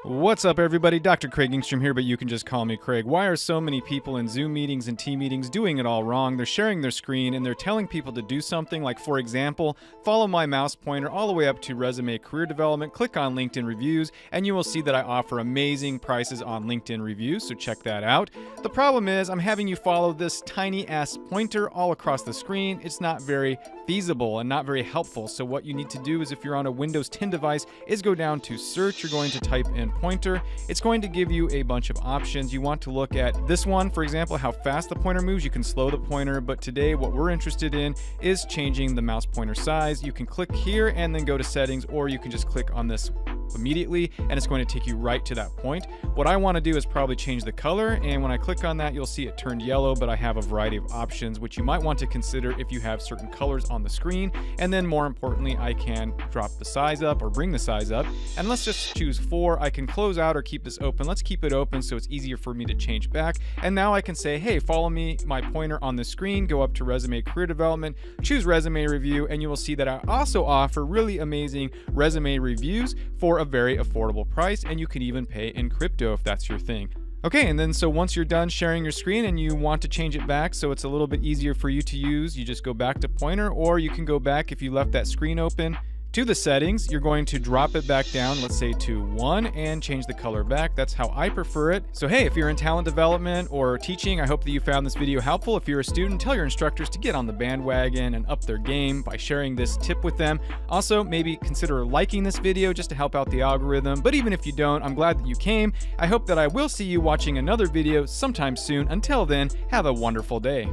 What's up, everybody? Dr. Craig Ingstrom here, but you can just call me Craig. Why are so many people in Zoom meetings and team meetings doing it all wrong? They're sharing their screen and they're telling people to do something like, for example, follow my mouse pointer all the way up to resume career development, click on LinkedIn reviews, and you will see that I offer amazing prices on LinkedIn reviews, so check that out. The problem is I'm having you follow this tiny ass pointer all across the screen. It's not very feasible and not very helpful. So what you need to do is, if you're on a Windows 10 device, is go down to search. You're going to type in pointer. It's going to give you a bunch of options. You want to look at this one, for example, how fast the pointer moves. You can slow the pointer, but today what we're interested in is changing the mouse pointer size. You can click here and then go to settings, or you can just click on this immediately and it's going to take you right to that point. What I want to do is probably change the color, and when I click on that, you'll see it turned yellow, but I have a variety of options which you might want to consider if you have certain colors on the screen. And then more importantly, I can drop the size up or bring the size up, and let's just choose 4. I can close out or keep this open. Let's keep it open so it's easier for me to change back. And now I can say, hey, follow me, my pointer on the screen, go up to resume career development, choose resume review, and you will see that I also offer really amazing resume reviews for a very affordable price, and you can even pay in crypto if that's your thing. Okay, and then so once you're done sharing your screen and you want to change it back so it's a little bit easier for you to use, you just go back to pointer, or you can go back if you left that screen open to the settings. You're going to drop it back down, let's say to 1, and change the color back. That's how I prefer it. So hey, if you're in talent development or teaching, I hope that you found this video helpful. If you're a student, tell your instructors to get on the bandwagon and up their game by sharing this tip with them. Also, maybe consider liking this video just to help out the algorithm. But even if you don't, I'm glad that you came. I hope that I will see you watching another video sometime soon. Until then, have a wonderful day.